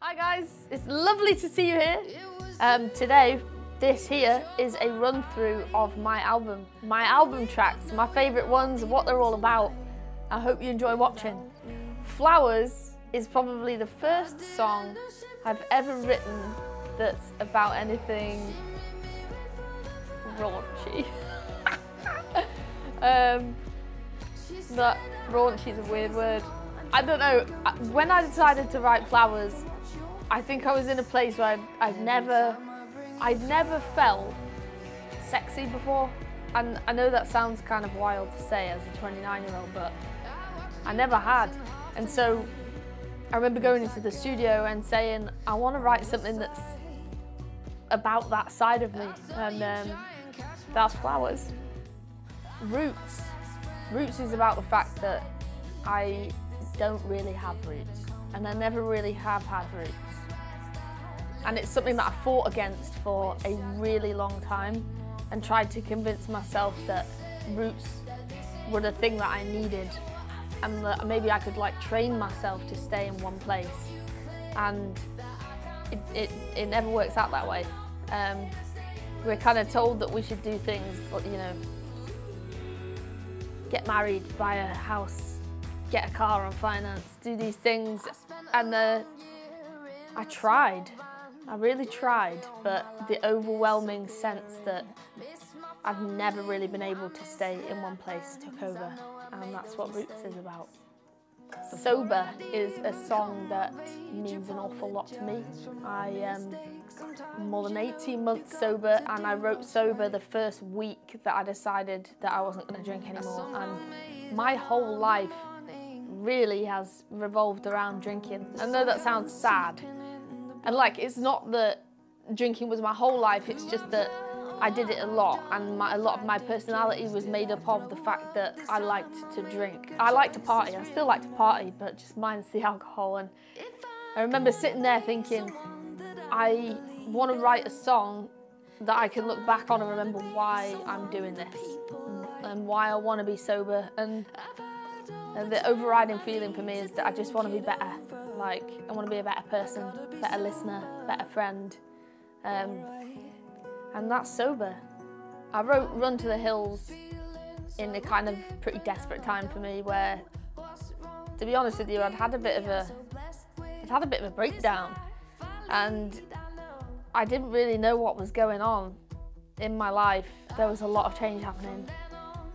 Hi guys, it's lovely to see you here. Today, this here is a run through of my album tracks, my favourite ones, what they're all about. I hope you enjoy watching. Flowers is probably the first song I've ever written that's about anything raunchy. That raunchy is a weird word. I don't know, when I decided to write Flowers, I think I was in a place where I'd never felt sexy before. And I know that sounds kind of wild to say as a 29-year-old, but I never had. And so I remember going into the studio and saying, I want to write something that's about that side of me. And that's Flowers. Roots. Roots is about the fact that I don't really have roots. And I never really have had roots. And it's something that I fought against for a really long time and tried to convince myself that roots were the thing that I needed and that maybe I could like train myself to stay in one place. And it never works out that way. We're kind of told that we should do things, you know, get married, buy a house, get a car on finance, do these things. And I tried. I really tried, but the overwhelming sense that I've never really been able to stay in one place took over, and that's what Roots is about. Sober is a song that means an awful lot to me. I am more than 18 months sober, and I wrote Sober the first week that I decided that I wasn't going to drink anymore, and my whole life really has revolved around drinking. I know that sounds sad. And like, it's not that drinking was my whole life, it's just that I did it a lot, and a lot of my personality was made up of the fact that I liked to drink. I like to party, I still like to party, but just minus the alcohol. And I remember sitting there thinking, I want to write a song that I can look back on and remember why I'm doing this and why I want to be sober. And the overriding feeling for me is that I just want to be better. Like, I want to be a better person, better listener, better friend. And that's Sober. I wrote Run to the Hills in a kind of pretty desperate time for me where, to be honest with you, I'd had a bit of a breakdown. And I didn't really know what was going on in my life. There was a lot of change happening.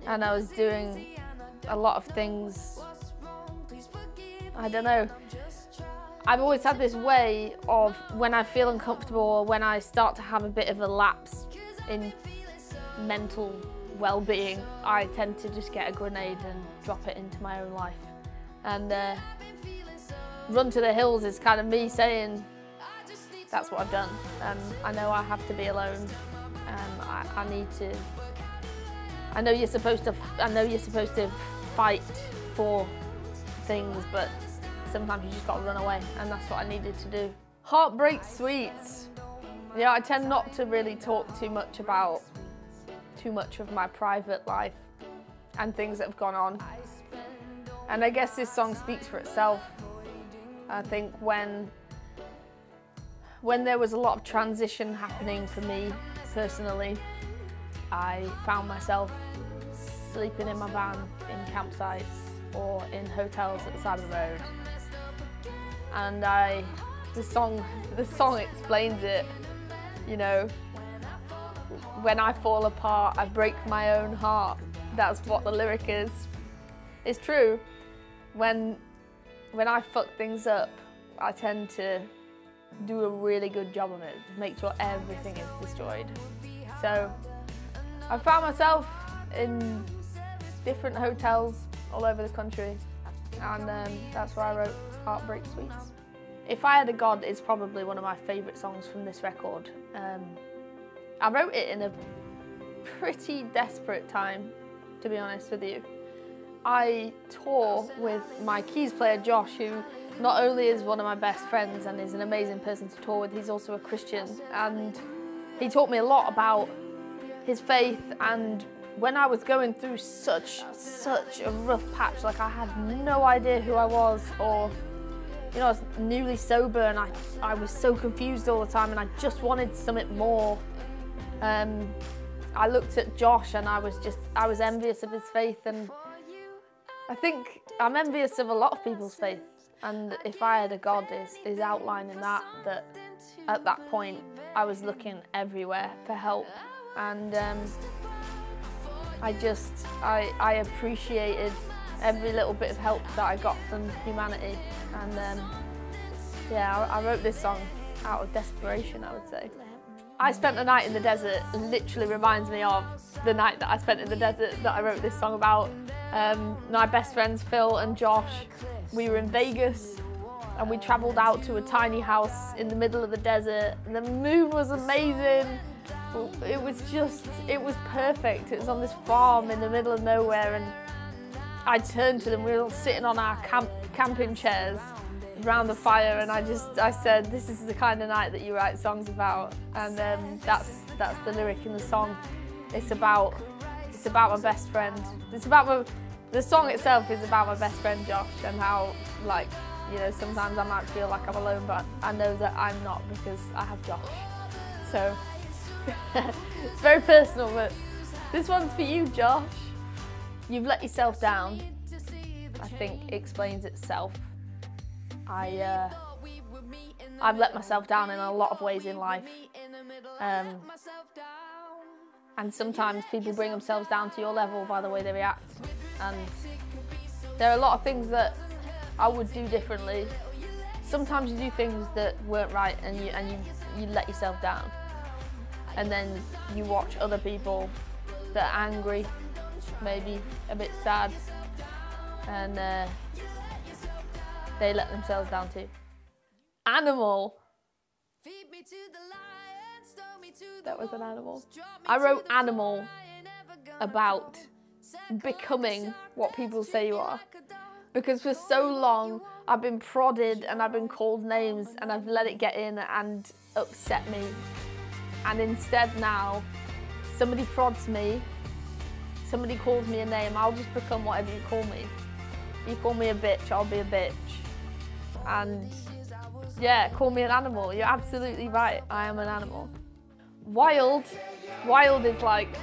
And I was doing a lot of things, I don't know. I've always had this way of when I feel uncomfortable or when I start to have a bit of a lapse in mental well-being, I tend to just get a grenade and drop it into my own life. And Run to the Hills is kind of me saying, that's what I've done. I know I have to be alone. I know you're supposed to fight for things, but sometimes you just got to run away, and that's what I needed to do. Heartbreak Sweets. Yeah, I tend not to really talk too much about too much of my private life and things that have gone on. And I guess this song speaks for itself. I think when there was a lot of transition happening for me personally, I found myself sleeping in my van in campsites or in hotels at the side of the road. And the song explains it, you know. When I fall apart, I break my own heart. That's what the lyric is. It's true. When I fuck things up, I tend to do a really good job of it, make sure everything is destroyed. So I found myself in different hotels all over the country, and that's where I wrote Heartbreak Sweets. If I Had a God is probably one of my favourite songs from this record. I wrote it in a pretty desperate time, to be honest with you. I tour with my keys player Josh, who not only is one of my best friends and is an amazing person to tour with, he's also a Christian, and he taught me a lot about his faith. And when I was going through such a rough patch, like I had no idea who I was or you know, I was newly sober and I was so confused all the time and I just wanted something more. I looked at Josh and I was envious of his faith, and I think I'm envious of a lot of people's faith. And if I had a God is outlining that at that point I was looking everywhere for help, and I appreciated every little bit of help that I got from humanity, and yeah, I wrote this song out of desperation, I would say. I spent the night in the desert literally reminds me of the night that I spent in the desert that I wrote this song about. My best friends Phil and Josh, we were in Vegas and we travelled out to a tiny house in the middle of the desert, and the moon was amazing. It was perfect. It was on this farm in the middle of nowhere, and I turned to them, we were all sitting on our camping chairs around the fire, and I said, this is the kind of night that you write songs about, and that's the lyric in the song. It's about my best friend. The song itself is about my best friend Josh, and how, like, you know, sometimes I might feel like I'm alone, but I know that I'm not because I have Josh. So it's very personal, but this one's for you, Josh. You've let yourself down, I think explains itself. I've let myself down in a lot of ways in life, and sometimes people bring themselves down to your level by the way they react, and there are a lot of things that I would do differently. Sometimes you do things that weren't right and you let yourself down, and then you watch other people that are angry, maybe a bit sad, and they let themselves down too. Animal. That was an animal. I wrote Animal about becoming what people say you are, because for so long I've been prodded and I've been called names and I've let it get in and upset me, and instead now somebody prods me, somebody calls me a name, I'll just become whatever you call me. You call me a bitch, I'll be a bitch. And yeah, call me an animal. You're absolutely right, I am an animal. Wild is like,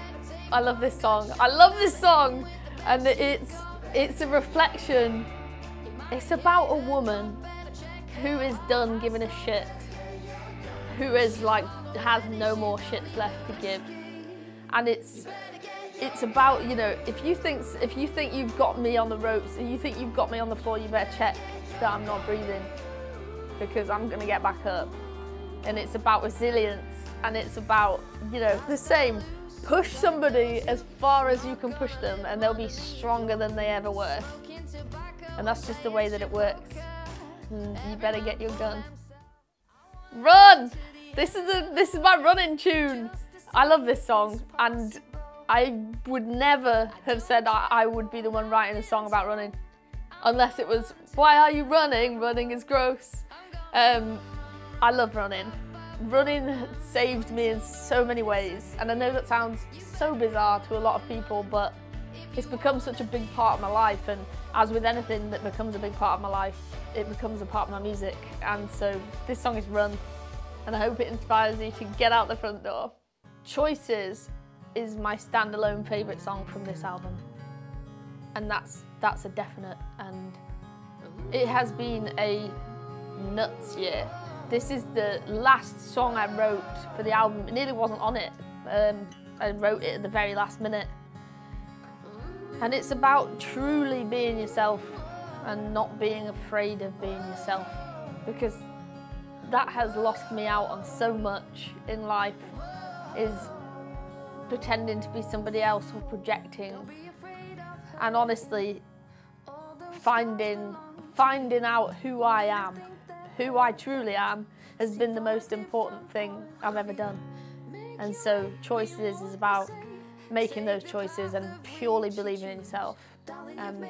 I love this song. I love this song, and it's a reflection. It's about a woman who is done giving a shit, who is like has no more shits left to give, and it's about, you know, if you think you've got me on the ropes and you think you've got me on the floor, you better check that I'm not breathing, because I'm gonna get back up. And it's about resilience, and it's about, you know, the same. Push somebody as far as you can push them and they'll be stronger than they ever were. And that's just the way that it works. And you better get your gun. Run! This is my running tune. I love this song, and I would never have said I would be the one writing a song about running, unless it was, why are you running? Running is gross. I love running. Running saved me in so many ways, and I know that sounds so bizarre to a lot of people, but it's become such a big part of my life, and as with anything that becomes a big part of my life, it becomes a part of my music. And so this song is Run, and I hope it inspires you to get out the front door. Choices is my standalone favourite song from this album, and that's a definite, and it has been a nuts year. This is the last song I wrote for the album. It nearly wasn't on it. I wrote it at the very last minute. And it's about truly being yourself and not being afraid of being yourself, because that has lost me out on so much in life, is pretending to be somebody else or projecting. And honestly, finding out who I am, who I truly am, has been the most important thing I've ever done. And so Choices is about making those choices and purely believing in yourself. And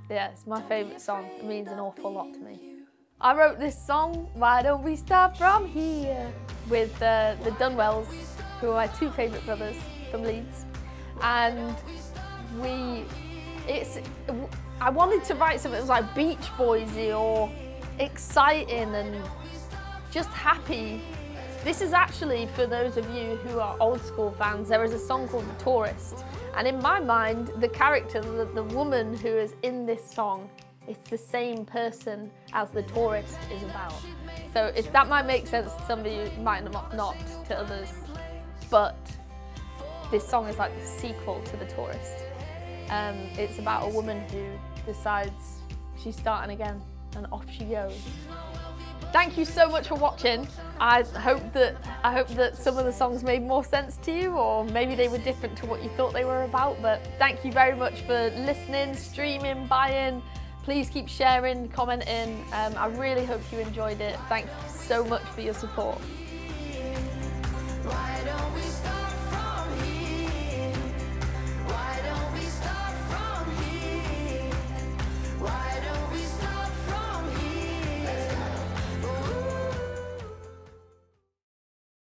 yeah, it's my favourite song. It means an awful lot to me. I wrote this song, Why Don't We Start From Here, with the Dunwells, who are my two favourite brothers from Leeds. And I wanted to write something that was like Beach Boysy or exciting and just happy. This is actually, for those of you who are old school fans, there is a song called The Tourist. And in my mind, the character, the woman who is in this song, it's the same person as The Tourist is about. So that might make sense to some of you, might not to others. But this song is like the sequel to The Tourist. It's about a woman who decides she's starting again, and off she goes. Thank you so much for watching. I hope that some of the songs made more sense to you, or maybe they were different to what you thought they were about. But thank you very much for listening, streaming, buying. Please keep sharing, commenting. I really hope you enjoyed it. Thank you so much for your support. Why don't we start?